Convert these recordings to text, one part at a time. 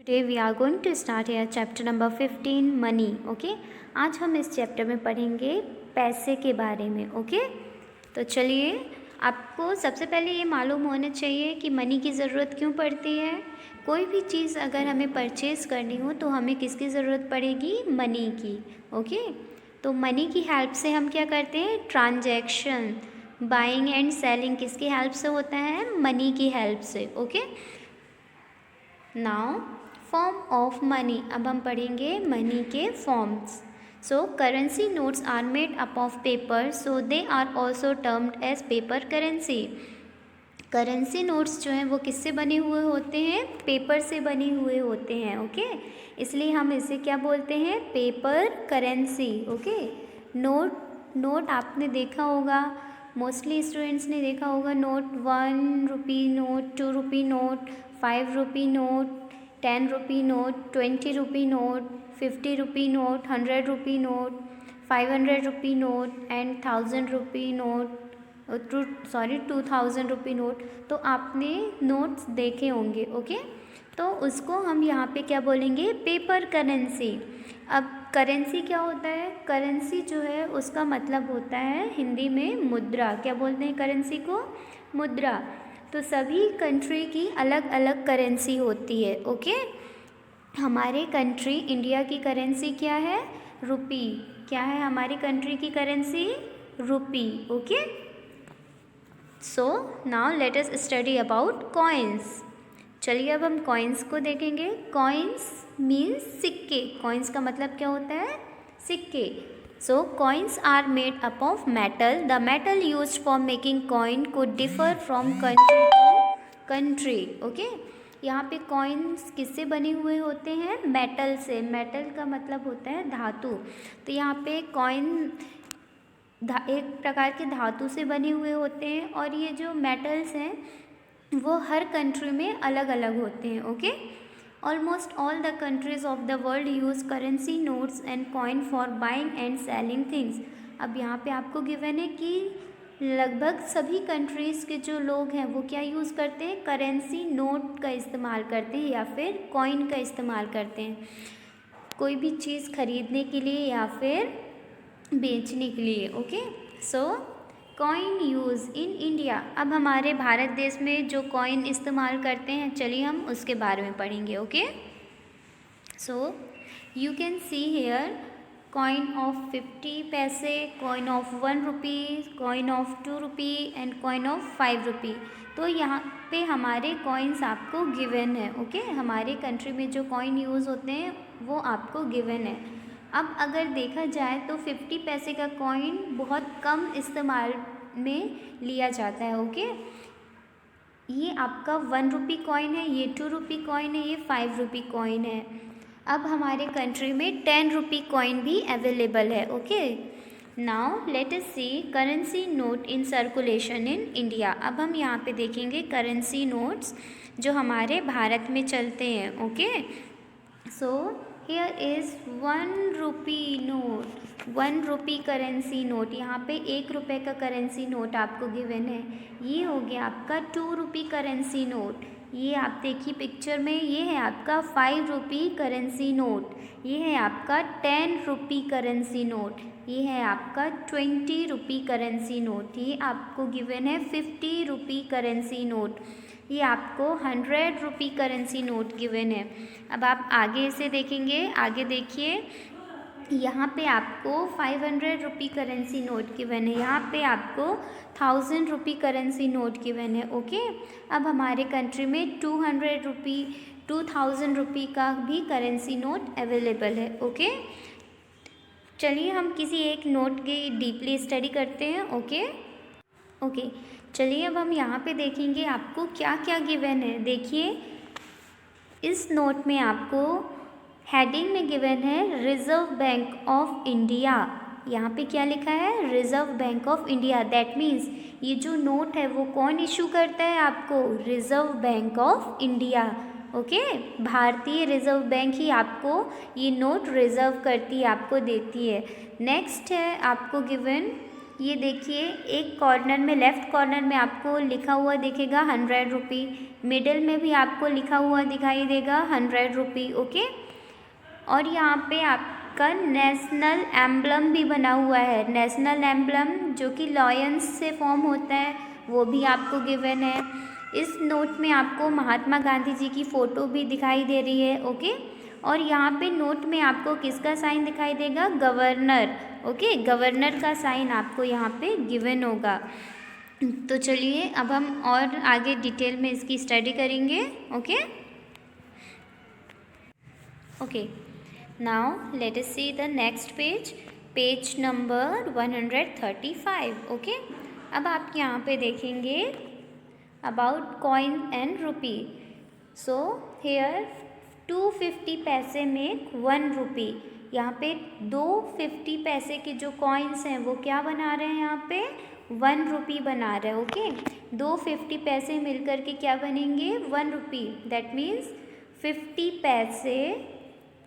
Today we are going to start here chapter number 15 money. Okay, आज हम इस chapter में पढ़ेंगे पैसे के बारे में. ओके, तो चलिए, आपको सबसे पहले ये मालूम होना चाहिए कि मनी की ज़रूरत क्यों पड़ती है. कोई भी चीज़ अगर हमें परचेज़ करनी हो तो हमें किसकी ज़रूरत पड़ेगी? मनी की. ओके, तो मनी की हेल्प से हम क्या करते हैं? ट्रांजैक्शन, बाइंग एंड सेलिंग किसकी हेल्प से होता है? मनी की हेल्प से. Okay, now form of money. अब हम पढ़ेंगे मनी के forms. So currency notes are made up of paper, so they are also termed as paper currency. Currency notes जो हैं वो किससे बने हुए होते हैं? पेपर से बने हुए होते हैं. ओके, इसलिए हम इसे क्या बोलते हैं? Paper currency. ओके, नोट आपने देखा होगा, मोस्टली स्टूडेंट्स ने देखा होगा. Note 1 rupee note, 2 rupee note, 5 rupee note, 10 rupee note, 20 rupee note, 50 rupee note, 100 rupee note, 500 rupee note and 1000 rupee note, 2000 rupee note. तो आपने नोट्स देखे होंगे. ओके, तो उसको हम यहाँ पे क्या बोलेंगे? Paper currency. अब करेंसी क्या होता है? करेंसी जो है उसका मतलब होता है हिंदी में मुद्रा. क्या बोलते हैं करेंसी को? मुद्रा. तो सभी कंट्री की अलग अलग करेंसी होती है. ओके, हमारे कंट्री इंडिया की करेंसी क्या है? रुपी. क्या है हमारी कंट्री की currency? Rupee. Okay, so now let us study about coins. चलिए अब हम कॉइन्स को देखेंगे. कॉइन्स मीन्स सिक्के. कॉइन्स का मतलब क्या होता है? सिक्के. So coins are made up of metal. The metal used for making coin could differ from country to country. Okay? यहाँ पे कॉइन्स किससे बने हुए होते हैं? मेटल से. मेटल का मतलब होता है धातु. तो यहाँ पे कॉइन एक प्रकार के धातु से बने हुए होते हैं और ये जो मेटल्स हैं वो हर कंट्री में अलग अलग होते हैं. Okay, Almost all the countries of the world use currency notes and coin for buying and selling things. अब यहाँ पे आपको गिवन है कि लगभग सभी कंट्रीज़ के जो लोग हैं वो क्या यूज़ करते हैं? करेंसी नोट का इस्तेमाल करते हैं या फिर कॉइन का इस्तेमाल करते हैं कोई भी चीज़ खरीदने के लिए या फिर बेचने के लिए. Okay, so coin use in India. अब हमारे भारत देश में जो कॉइन इस्तेमाल करते हैं, चलिए हम उसके बारे में पढ़ेंगे. Okay, so you can see here coin of 50 paise, coin of 1 rupee, coin of 2 rupee and coin of 5 rupee. तो यहाँ पे हमारे कॉइन्स आपको गिवन है. ओके, हमारे कंट्री में जो कॉइन यूज़ होते हैं वो आपको गिवन है. अब अगर देखा जाए तो 50 पैसे का कॉइन बहुत कम इस्तेमाल में लिया जाता है. ओके, ये आपका 1 रुपी कॉइन है, ये 2 रुपी कॉइन है, ये 5 रुपी कॉइन है. अब हमारे कंट्री में 10 रुपी कॉइन भी अवेलेबल है. Okay, now let us see currency note in circulation in India. अब हम यहाँ पे देखेंगे करेंसी नोट्स जो हमारे भारत में चलते हैं. Okay, so Here is 1 rupee note, 1 rupee currency note. यहाँ पे 1 रुपये का करेंसी नोट आपको गिवन है. ये हो गया आपका 2 रुपी करेंसी नोट. ये आप देखिए पिक्चर में, ये है आपका 5 रुपी करेंसी नोट. ये है आपका 10 रुपी करेंसी नोट. ये है आपका 20 रुपी करेंसी नोट. ये आपको गिवन है 50 रुपी करेंसी नोट. ये आपको 100 रुपी करेंसी नोट गिवन है. अब आप आगे से देखेंगे, आगे देखिए, यहाँ पे आपको 500 रुपी करेंसी नोट गिवन है. यहाँ पे आपको 1000 रुपी करेंसी नोट गिवन है. ओके, अब हमारे कंट्री में 2000 रुपी का भी करेंसी नोट अवेलेबल है. ओके, चलिए हम किसी एक नोट की डीपली स्टडी करते हैं. ओके, चलिए अब हम यहाँ पे देखेंगे आपको क्या क्या गिवन है. देखिए इस नोट में आपको हेडिंग में गिवन है रिजर्व बैंक ऑफ इंडिया. यहाँ पे क्या लिखा है? Reserve bank of India. That means ये जो नोट है वो कौन इशू करता है आपको? Reserve bank of India. Okay, भारतीय रिजर्व बैंक ही आपको ये नोट रिजर्व करती है, आपको देती है. नेक्स्ट है आपको गिवन ये देखिए एक कॉर्नर में, लेफ़्ट कॉर्नर में आपको लिखा हुआ दिखेगा 100 रुपी, मिडिल में भी आपको लिखा हुआ दिखाई देगा 100 रुपी, ओके। और यहाँ पे आपका नेशनल एम्बलम भी बना हुआ है, नेशनल एम्बलम जो कि लॉयंस से फॉर्म होता है, वो भी आपको गिवन है। इस नोट में आपको महात्मा गांधी जी की फ़ोटो भी दिखाई दे रही है, ओके। और यहाँ पे नोट में आपको किसका साइन दिखाई देगा, गवर्नर, ओके, गवर्नर का साइन आपको यहाँ पे गिवन होगा। तो चलिए अब हम और आगे डिटेल में इसकी स्टडी करेंगे, okay. Okay, now let us see the next page, page number 135, okay. अब आप यहाँ पे देखेंगे about coin and rupee. So here 250 पैसे में 1 रुपी। यहाँ पे 250 पैसे के जो कॉइन्स हैं वो क्या बना रहे हैं, यहाँ पे 1 रुपी बना रहे हैं, ओके। 250 पैसे मिलकर के क्या बनेंगे, 1 रुपी। That means 50 paise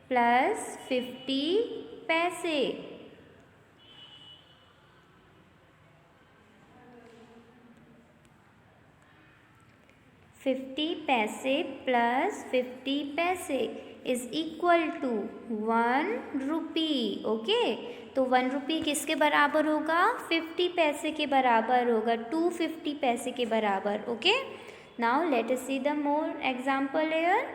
plus 50 paise, plus 50 paise is equal to 1 rupee, okay. तो 1 रुपी किसके बराबर होगा, 50 पैसे के बराबर होगा, 250 पैसे के बराबर, okay. Now let us see the more example here.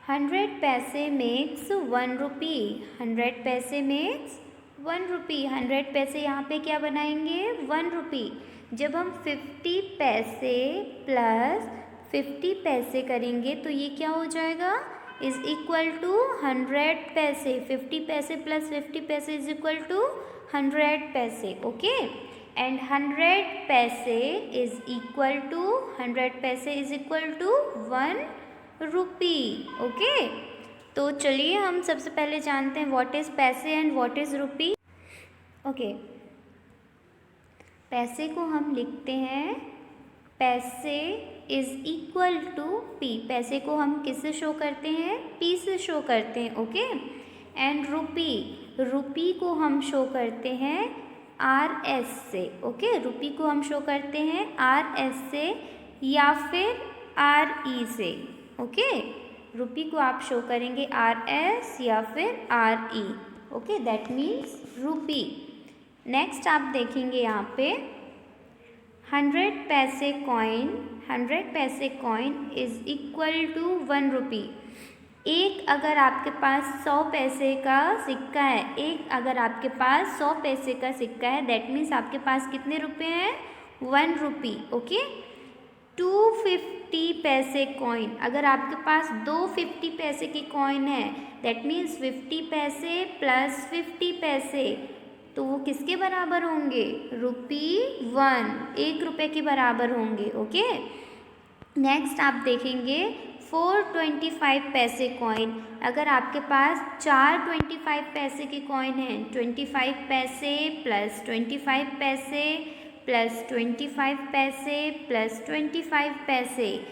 100 पैसे मेक्स 1 रुपी, 100 पैसे मेक्स 1 रुपी। 100 पैसे यहाँ पे क्या बनाएंगे, 1 रुपी। जब हम 50 पैसे प्लस 50 पैसे करेंगे तो ये क्या हो जाएगा, इज इक्वल टू 100 पैसे। 50 paise plus 50 paise is equal to 100 paise, okay. And 100 paise is equal to 1 rupee, okay. तो चलिए हम सबसे पहले जानते हैं what is paise and what is rupee, okay. पैसे को हम लिखते हैं, पैसे इज इक्वल टू पी। पैसे को हम किससे शो करते हैं, पी से शो करते हैं, ओके। एंड रुपी, रुपी को हम शो करते हैं आर एस से, ओके। रुपी को हम शो करते हैं आर एस से या फिर आर ई से, ओके। रुपी को आप शो करेंगे आर एस या फिर R E, okay, that means rupee. Next आप देखेंगे यहाँ पे 100 पैसे कॉइन, 100 पैसे कॉइन इज इक्वल टू 1 रुपी। एक अगर आपके पास 100 पैसे का सिक्का है, एक अगर आपके पास 100 पैसे का सिक्का है, दैट मीन्स आपके पास कितने रुपए हैं, 1 रुपी, ओके। 250 पैसे कॉइन, अगर आपके पास 250 पैसे की कॉइन है, दैट मीन्स 50 पैसे प्लस 50 पैसे, तो वो किसके बराबर होंगे, ₹1, 1 रुपये के बराबर होंगे, ओके। नेक्स्ट आप देखेंगे 425 पैसे कॉइन। अगर आपके पास 4 25 पैसे के कॉइन हैं, 25 paise plus 25 paise plus 25 paise plus 25 पैसे,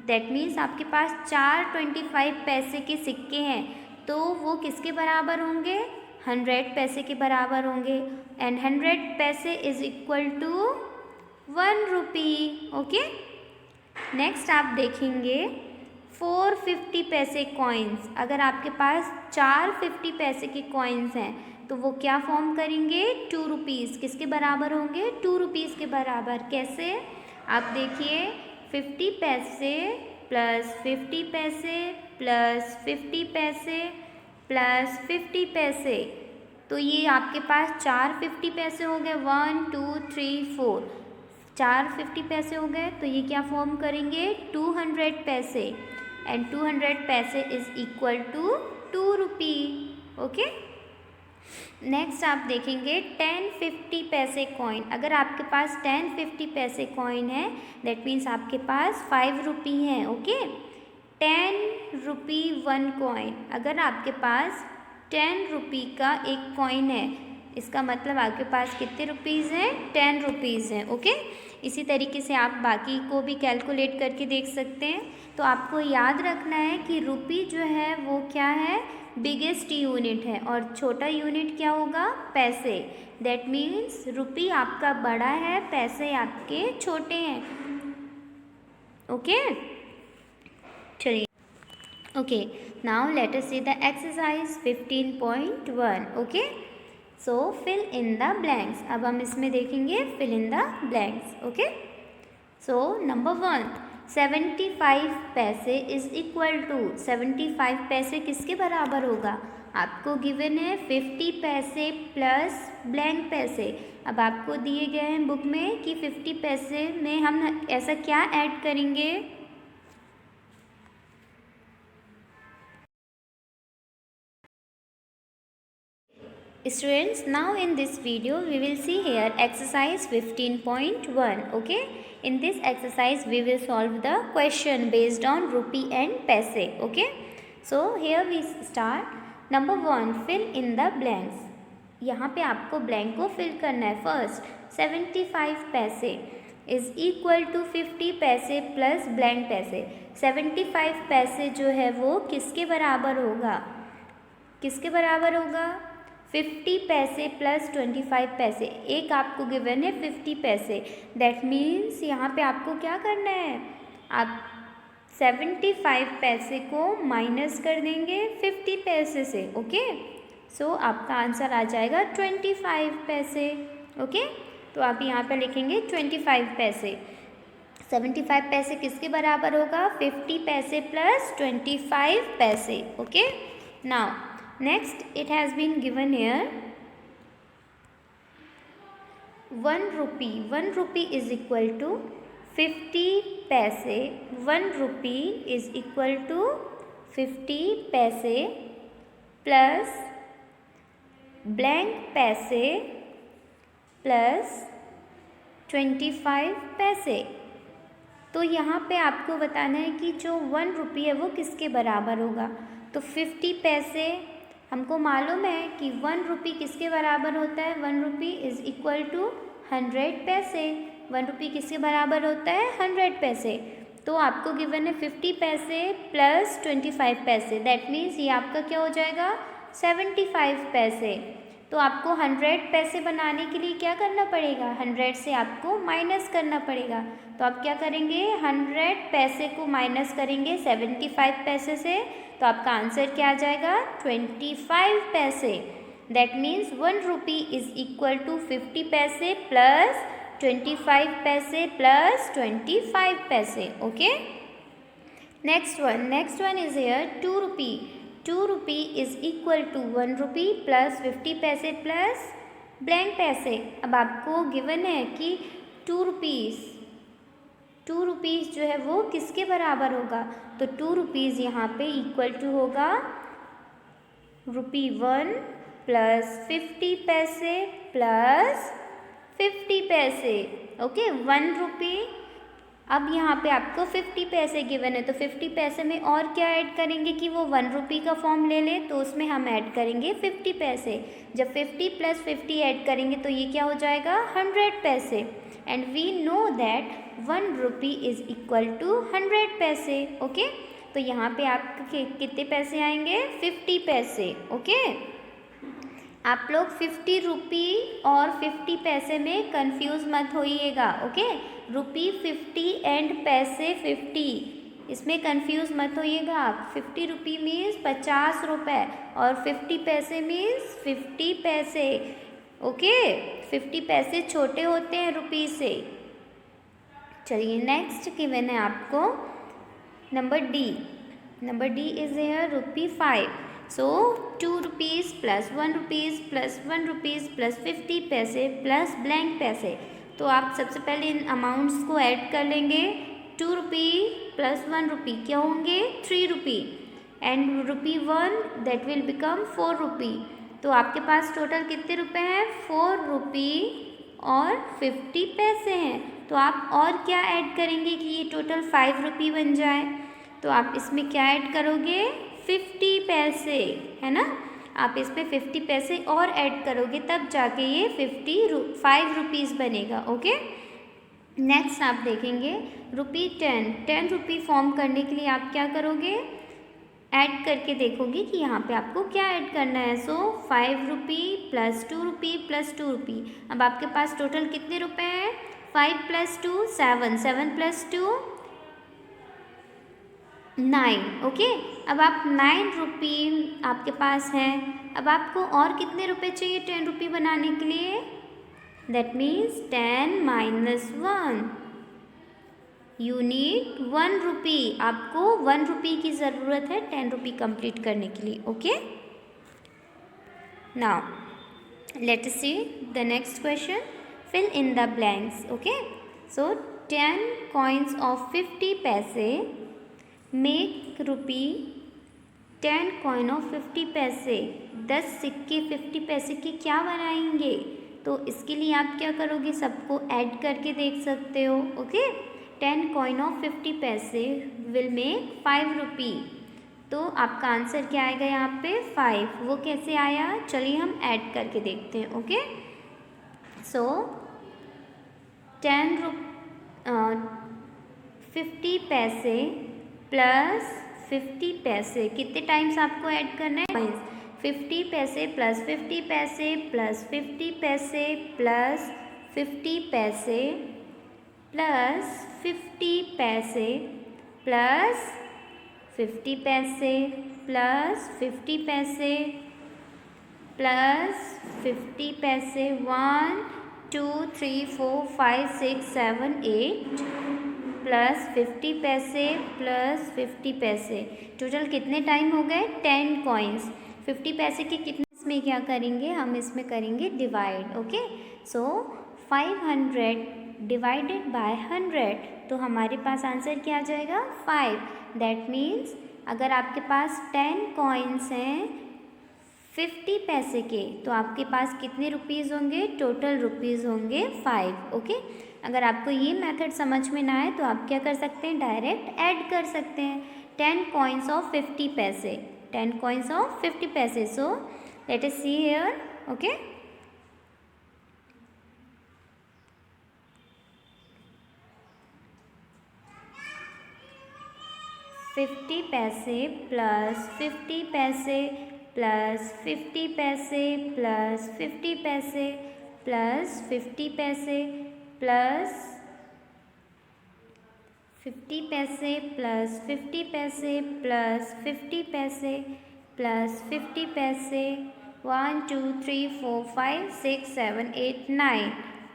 दैट मीन्स आपके पास 4 25 पैसे के सिक्के हैं, तो वो किसके बराबर होंगे, 100 पैसे के बराबर होंगे। And 100 paise is equal to 1 rupee, okay. Next आप देखेंगे 450 पैसे कॉइन्स। अगर आपके पास 4 50 पैसे के कॉइन्स हैं तो वो क्या फॉर्म करेंगे, 2 रुपीज़। किसके बराबर होंगे, 2 रुपीज़ के बराबर। कैसे, आप देखिए 50 paise plus 50 paise plus 50 paise plus 50 पैसे, तो ये आपके पास 4 50 पैसे हो गए, 1 2 3 4, 4 50 पैसे हो गए, तो ये क्या फॉर्म करेंगे, 200 पैसे। And 200 paise is equal to 2 rupee, okay. Next आप देखेंगे 10 50 पैसे कॉइन। अगर आपके पास 10 50 पैसे कॉइन है, दैट मीन्स आपके पास 5 रुपी हैं, ओके। 10 रुपी 1 कॉइन। अगर आपके पास 10 रुपी का एक कॉइन है, इसका मतलब आपके पास कितने रुपीज़ हैं, 10 रुपीज़ हैं, ओके। इसी तरीके से आप बाकी को भी कैलकुलेट करके देख सकते हैं। तो आपको याद रखना है कि रुपी जो है वो क्या है, बिगेस्ट यूनिट है, और छोटा यूनिट क्या होगा, पैसे। दैट मीन्स रुपी आपका बड़ा है, पैसे आपके छोटे हैं। ओके, चलिए। Okay, now let us see the exercise 15.1। Okay, so fill in the blanks. अब हम इसमें देखेंगे fill in the blanks. Okay, so number 1, 75 पैसे इज इक्वल टू, 75 पैसे किसके बराबर होगा, आपको गिवन है 50 पैसे प्लस ब्लैंक पैसे। अब आपको दिए गए हैं बुक में कि 50 पैसे में हम ऐसा क्या ऐड करेंगे, students, now in this video we will see here exercise 15.1. okay, in this exercise we will solve the question based on rupee and paise. okay, so here we start. number 1, fill in the blanks. यहाँ पे आपको blank को fill करना है। First, 75 पैसे is equal to 50 paise plus blank पैसे। 75 पैसे जो है वो किसके बराबर होगा, किसके बराबर होगा, 50 पैसे प्लस 25 पैसे। एक आपको गिवन है 50 पैसे, दैट मीन्स यहाँ पे आपको क्या करना है, आप 75 पैसे को माइनस कर देंगे 50 पैसे से। ओके, सो आपका आंसर आ जाएगा 25 पैसे। ओके, तो आप यहाँ पे लिखेंगे 25 पैसे। 75 पैसे किसके बराबर होगा, 50 paise plus 25 paise. Okay, now next it has been given here 1 rupee. 1 rupee is equal to 50 पैसे। 1 rupee is equal to 50 paise plus blank पैसे प्लस 25 पैसे। तो यहाँ पे आपको बताना है कि जो 1 रुपये है वो किसके बराबर होगा। तो 50 पैसे हमको मालूम है कि 1 रुपये किसके बराबर होता है, 1 रुपये इज़ इक्वल टू 100 पैसे। 1 रुपये किसके बराबर होता है, 100 पैसे। तो आपको गिवन है 50 पैसे प्लस 25 पैसे, दैट मीन्स ये आपका क्या हो जाएगा, 75 पैसे। तो आपको 100 पैसे बनाने के लिए क्या करना पड़ेगा, 100 से आपको माइनस करना पड़ेगा। तो आप क्या करेंगे, 100 पैसे को माइनस करेंगे 75 पैसे से, तो आपका आंसर क्या आ जाएगा, 25 पैसे। That means 1 rupee is equal to 50 paise plus 25 paise plus 25 paise. Okay, next one is here 2 rupee. 2 rupee is equal to 1 rupee plus 50 paise plus blank पैसे। अब आपको गिवन है कि 2 रुपीज़ जो है वो किसके बराबर होगा, तो 2 रुपीज़ यहाँ पे इक्वल टू होगा ₹1 प्लस 50 पैसे प्लस 50 पैसे। Okay, 1 rupee. अब यहाँ पे आपको 50 पैसे गिवन है, तो 50 पैसे में और क्या ऐड करेंगे कि वो 1 रुपी का फॉर्म ले ले, तो उसमें हम ऐड करेंगे 50 पैसे। जब 50 प्लस 50 ऐड करेंगे तो ये क्या हो जाएगा, 100 पैसे। And we know that 1 rupee is equal to 100 paise. Okay, तो यहाँ पे आपके कितने पैसे आएंगे, 50 पैसे। ओके, आप लोग 50 रुपी और 50 पैसे में कंफ्यूज मत होइएगा। ओके, रुपी 50 एंड पैसे 50, इसमें कंफ्यूज मत होइएगा आप। 50 रुपी मीन्स 50 रुपये और 50 पैसे मीन्स 50 पैसे। ओके, 50 पैसे छोटे होते हैं रुपी से। चलिए, नेक्स्ट गिवन है आपको number D is here ₹5। So 2 rupees plus 1 rupees plus 1 rupees plus 50 paise plus blank पैसे। तो आप सबसे पहले इन अमाउंट्स को ऐड कर लेंगे। 2 रुपी प्लस 1 रुपी क्या होंगे, 3 रुपी, एंड ₹1 दैट विल बिकम 4 रुपी। तो आपके पास टोटल कितने रुपए हैं, 4 रुपी और 50 पैसे हैं। तो आप और क्या ऐड करेंगे कि ये टोटल 5 रुपी बन जाए। तो आप इसमें क्या ऐड करोगे, 50 पैसे, है ना। आप इसमें 50 पैसे और ऐड करोगे तब जाके ये 5 रुपीज़ बनेगा। ओके, नेक्स्ट आप देखेंगे ₹10। ₹10 फॉर्म करने के लिए आप क्या करोगे, ऐड करके देखोगे कि यहाँ पे आपको क्या ऐड करना है। सो ₹5 प्लस ₹2 प्लस ₹2। अब आपके पास टोटल कितने रुपए हैं, 5 प्लस 2 7, 7 प्लस 2 9। ओके, अब आप ₹9 आपके पास है। अब आपको और कितने रुपए चाहिए ₹10 बनाने के लिए, that means 10 minus 1, you need ₹1। आपको ₹1 की ज़रूरत है ₹10 कंप्लीट करने के लिए। Okay, now let us see the next question, fill in the blanks. Okay, so 10 coins of 50 paise make ₹। 10 coin of 50 पैसे, 10 सिक्के 50 पैसे के क्या बनाएंगे। तो इसके लिए आप क्या करोगे, सबको ऐड करके देख सकते हो। ओके, 10 कॉइन ऑफ 50 पैसे विल मेक ₹5। तो आपका आंसर क्या आएगा यहाँ पे, 5। वो कैसे आया, चलिए हम ऐड करके देखते हैं। ओके, सो 50 पैसे प्लस 50 पैसे, कितने टाइम्स आपको ऐड करना है, 50 paise plus 50 paise plus 50 paise plus 50 paise plus 50 paise plus 50 paise plus 50 paise plus 50 पैसे, 1 2 3 4 5 6 7 8 प्लस 50 पैसे प्लस 50 पैसे। टोटल कितने टाइम हो गए, 10 कॉइन्स। 50 पैसे के कितने, इसमें क्या करेंगे, हम इसमें करेंगे divide. Okay, so 500 divided by 100, तो हमारे पास आंसर क्या आ जाएगा, 5। दैट मीन्स अगर आपके पास 10 कॉइन्स हैं 50 पैसे के, तो आपके पास कितने रुपीज़ होंगे, टोटल रुपीज़ होंगे 5। ओके, अगर आपको ये मेथड समझ में ना आए तो आप क्या कर सकते हैं, डायरेक्ट ऐड कर सकते हैं। 10 कॉइन्स ऑफ 50 पैसे, 10 कॉइन्स ऑफ 50 पैसे। सो let us see here. Okay, 50 paise plus 50 paise plus 50 paise plus 50 paise plus 50 paise plus 50 paise plus 50 paise plus 50 paise plus 50 पैसे, 1 2 3 4 5 6 7 8 9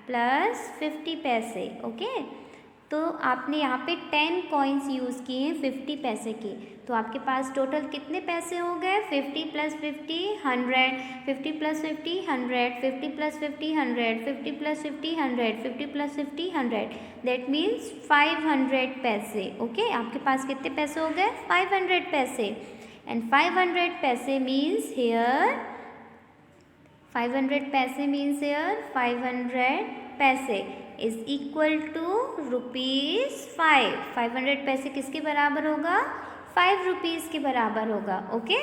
प्लस 50 पैसे। ओके, तो आपने यहाँ पे 10 कॉइन्स यूज़ किए हैं 50 पैसे के, तो आपके पास टोटल कितने पैसे हो गए, 50 plus 50 100, 50 plus 50 100, 50 plus 50 100, 50 plus 50 100, 50 plus 50 100, that means 500 पैसे। ओके, आपके पास कितने पैसे हो गए, 500 पैसे। एंड 500 पैसे मीन्स हेयर, 500 पैसे मीन्स हेयर 500 पैसे इज इक्वल टू ₹5। 500 पैसे किसके बराबर होगा, ₹5 के बराबर होगा। Okay,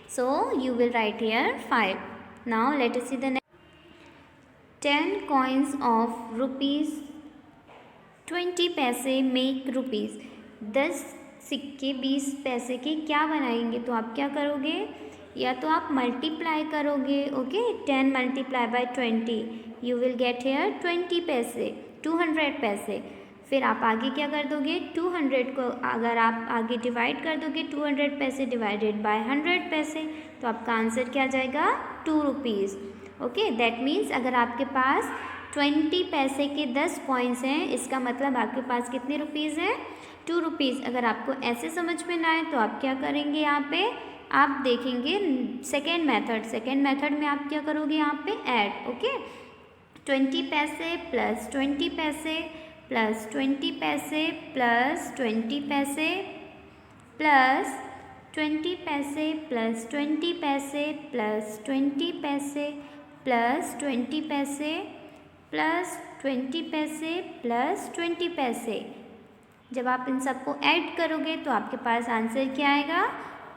so you will write here 5। Now let us see the next, 10 coins of ₹20 पैसे मेक ₹। 10 सिक्के 20 पैसे के क्या बनाएंगे, तो आप क्या करोगे, या तो आप मल्टीप्लाई करोगे। Okay, 10 multiply bye 20, you will get here 20 पैसे, 200 पैसे। फिर आप आगे क्या कर दोगे, 200 को अगर आप आगे डिवाइड कर दोगे, 200 पैसे डिवाइडेड बाय 100 पैसे, तो आपका आंसर क्या आ जाएगा, ₹2। ओके, दैट मीन्स अगर आपके पास 20 पैसे के 10 कॉइन्स हैं, इसका मतलब आपके पास कितने रुपीज़ हैं, ₹2। अगर आपको ऐसे समझ में ना आए तो आप क्या करेंगे, यहाँ पे आप देखेंगे सेकेंड मेथड में आप क्या करोगे, यहाँ पे ऐड। ओके, 20 पैसे प्लस 20 पैसे प्लस 20 पैसे प्लस 20 पैसे प्लस 20 पैसे प्लस 20 पैसे प्लस 20 पैसे प्लस 20 पैसे प्लस 20 पैसे प्लस 20 पैसे। जब आप इन सबको ऐड करोगे तो आपके पास आंसर क्या आएगा,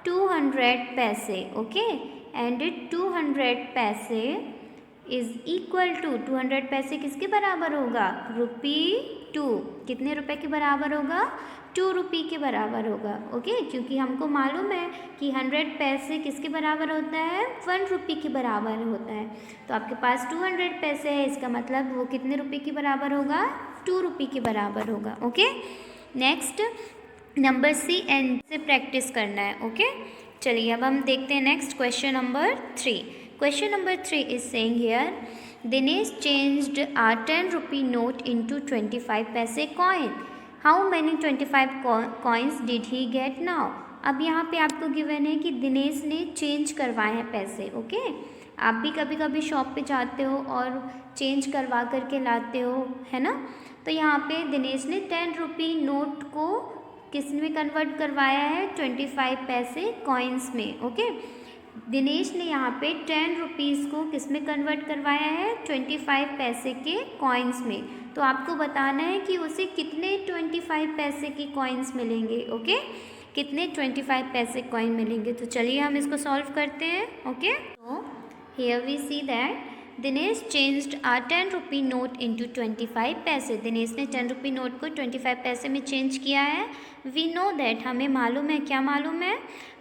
200 पैसे। Okay, and 200 paise is equal to, 200 पैसे किसके बराबर होगा, ₹2। 2, कितने रुपए के बराबर होगा? 2 रुपये के बराबर होगा। ओके, क्योंकि हमको मालूम है कि 100 पैसे किसके बराबर होता है? 1 रुपये के बराबर होता है। तो आपके पास 200 पैसे है, इसका मतलब वो कितने रुपये के बराबर होगा? 2 रुपये के बराबर होगा। Okay, next number C and से प्रैक्टिस करना है। ओके, चलिए अब हम देखते हैं next question number 3। Question number 3 is saying here, Dinesh changed a 10 rupee note into 25 paise coin. How many 25 coins did he get now? अब यहाँ पे आपको गिवन है कि दिनेश ने चेंज करवाए हैं पैसे। ओके, आप भी कभी कभी शॉप पे जाते हो और चेंज करवा करके लाते हो, है ना? तो यहाँ पे दिनेश ने 10 रुपी नोट को किस में कन्वर्ट करवाया है? 25 पैसे कॉइन्स में। ओके, दिनेश ने यहाँ पे 10 रुपीज़ को किस में कन्वर्ट करवाया है? 25 पैसे के कॉइन्स में। तो आपको बताना है कि उसे कितने 25 पैसे के कॉइन्स मिलेंगे। ओके, कितने 25 पैसे कॉइन मिलेंगे। तो चलिए हम इसको सॉल्व करते हैं। ओके, तो here we see that Dinesh changed a 10 rupee note into 25 paise. Dinesh ने 10 रुपी नोट को 25 पैसे में चेंज किया है। वी नो दैट, हमें मालूम है, क्या मालूम है?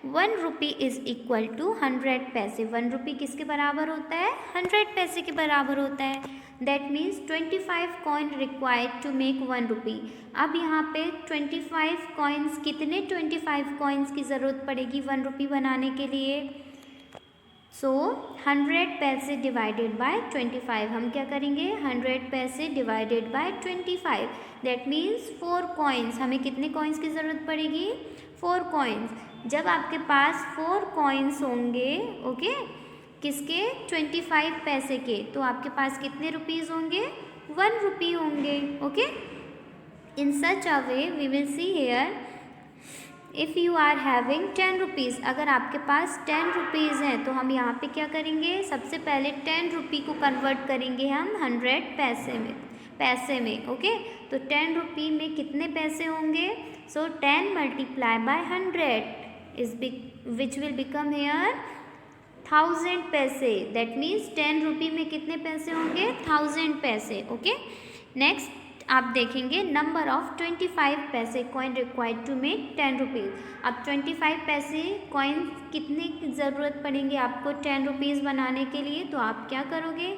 1 रुपी इज़ इक्वल टू 100 पैसे। 1 रुपी किसके बराबर होता है? 100 पैसे के बराबर होता है। That means 25 coin required to make 1 rupee. अब यहाँ पे 25 कॉइन्स, कितने 25 कॉइन्स की ज़रूरत पड़ेगी 1 रुपी बनाने के लिए? सो 100 पैसे डिवाइडेड बाय 25। हम क्या करेंगे? 100 पैसे divided by 25, that means 4 coins. हमें कितने कॉइन्स की ज़रूरत पड़ेगी? 4 कॉइन्स। जब आपके पास 4 कॉइन्स होंगे, ओके, किसके? 25 पैसे के, तो आपके पास कितने रुपीज़ होंगे? 1 रुपी होंगे। Okay, in such a way we will see here, if you are having 10 rupees, अगर आपके पास 10 रुपीज़ हैं तो हम यहाँ पे क्या करेंगे? सबसे पहले 10 रुपी को कन्वर्ट करेंगे हम 100 पैसे में। ओके, तो 10 रुपी में कितने पैसे होंगे? So 10 multiply by 100 is which will become here 1000 paise. That means 10 रुपी में कितने पैसे होंगे? 1000 पैसे। ओके, नेक्स्ट आप देखेंगे number of 25 paise coin required to make 10 rupees. अब 25 पैसे कॉइन कितने की ज़रूरत पड़ेंगे आपको 10 रुपीज़ बनाने के लिए? तो आप क्या करोगे?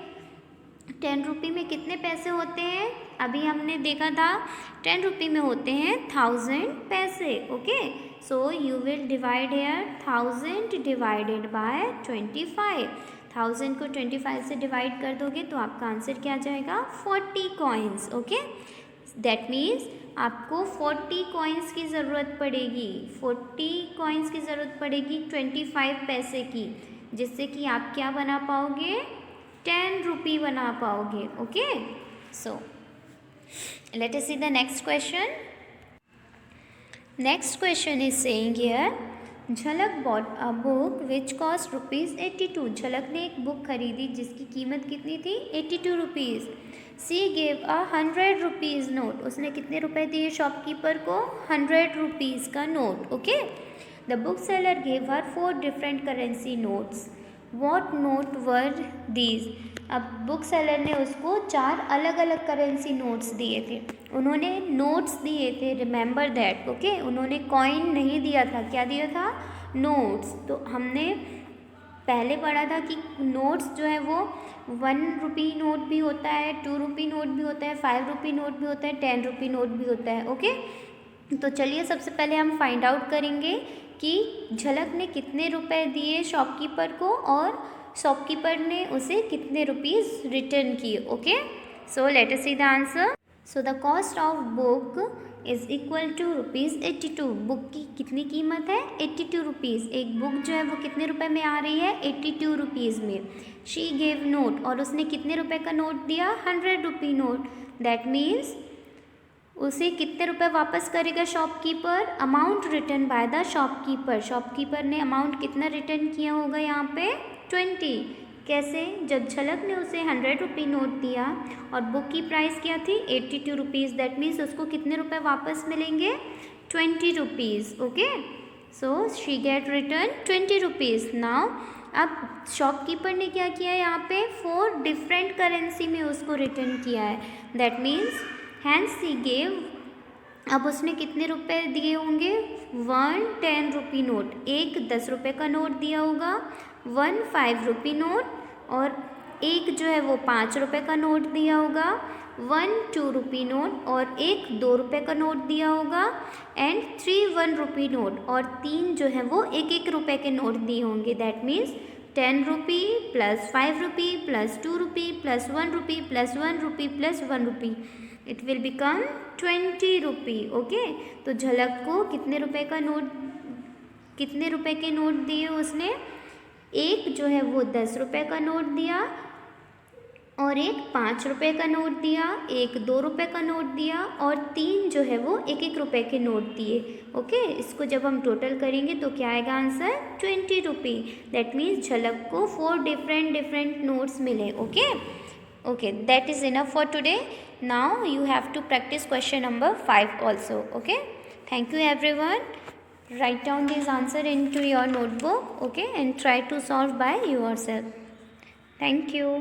10 रुपी में कितने पैसे होते हैं? अभी हमने देखा था 10 रुपी में होते हैं 1000 पैसे। Okay, so you will divide here 1000 divided by 25। 1000 को 25 से डिवाइड कर दोगे तो आपका आंसर क्या आ जाएगा? 40 कॉइन्स। ओके, दैट मीन्स आपको 40 कॉइन्स की ज़रूरत पड़ेगी। 40 कॉइन्स की ज़रूरत पड़ेगी 25 पैसे की, जिससे कि आप क्या बना पाओगे? 10 रुपी बना पाओगे। Okay, so let us see the next question. Next question is saying here, Jhalak bought a book which cost ₹82। Jhalak ने एक बुक खरीदी जिसकी कीमत कितनी थी? 82 rupees. C gave a 100 rupees note. उसने कितने रुपए दिए शॉपकीपर को? 100 रुपीज़ का note. Okay, the book seller gave her 4 different currency notes. What note were these? अब बुक सेलर ने उसको 4 अलग अलग करेंसी नोट्स दिए थे। उन्होंने नोट्स दिए थे, रिमेंबर दैट। ओके, उन्होंने कॉइन नहीं दिया था। क्या दिया था? नोट्स। तो हमने पहले पढ़ा था कि नोट्स जो है वो 1 रुपी नोट भी होता है, 2 रुपी नोट भी होता है, 5 रुपी नोट भी होता है, 10 रुपी नोट भी होता है। ओके, तो चलिए सबसे पहले हम फाइंड आउट करेंगे कि झलक ने कितने रुपए दिए शॉपकीपर को और शॉपकीपर ने उसे कितने रुपीज़ रिटर्न किए। Okay, so let us see the answer. So the cost of book is equal to ₹82। Book की कितनी कीमत है? 82 रुपीज़। एक बुक जो है वो कितने रुपए में आ रही है? 82 रुपीज़ में। शी गेव नोट, और उसने कितने रुपए का नोट दिया? 100 रुपी नोट। दैट मीन्स उसे कितने रुपए वापस करेगा shopkeeper? Amount return by the shopkeeper. Shopkeeper ने अमाउंट कितना रिटर्न किया होगा यहाँ पे? 20। कैसे? जब झलक ने उसे 100 रुपी नोट दिया और बुक की प्राइस क्या थी? 82 रुपीज़। दैट मीन्स उसको कितने रुपए वापस मिलेंगे? 20 rupees. Okay, so she get return 20 rupees. Now अब शॉपकीपर ने क्या किया यहाँ पे? 4 डिफरेंट करेंसी में उसको रिटर्न किया है। That means hence he gave, अब उसने कितने रुपए दिए होंगे, 1 10 रुपी नोट, एक 10 रुपये का नोट दिया होगा, 1 5 रुपी नोट, और एक जो है वो 5 रुपये का नोट दिया होगा, 1 2 रुपी नोट, और एक 2 रुपये का नोट दिया होगा, एंड 3 1 रुपी नोट, और 3 जो है वो 1 रुपये के नोट दिए होंगे। That means 10 rupee plus 5 rupee plus 2 rupee plus 1 rupee plus 1 rupee plus 1 rupee, it will become 20 rupee. Okay, तो झलक को कितने रुपए का नोट, कितने रुपए के नोट दिए उसने, एक जो है वो 10 रुपये का नोट दिया, और एक 5 रुपये का नोट दिया, एक 2 रुपये का नोट दिया, और 3 जो है वो 1 रुपये के नोट दिए। ओके, इसको जब हम टोटल करेंगे तो क्या आएगा answer, 20 rupee. That means Jhalak को 4 डिफरेंट नोट्स मिले। Okay, that is enough for today. Now you have to practice question number 5 also. Okay, thank you everyone. Write down this answer into your notebook, okay, and try to solve by yourself. Thank you.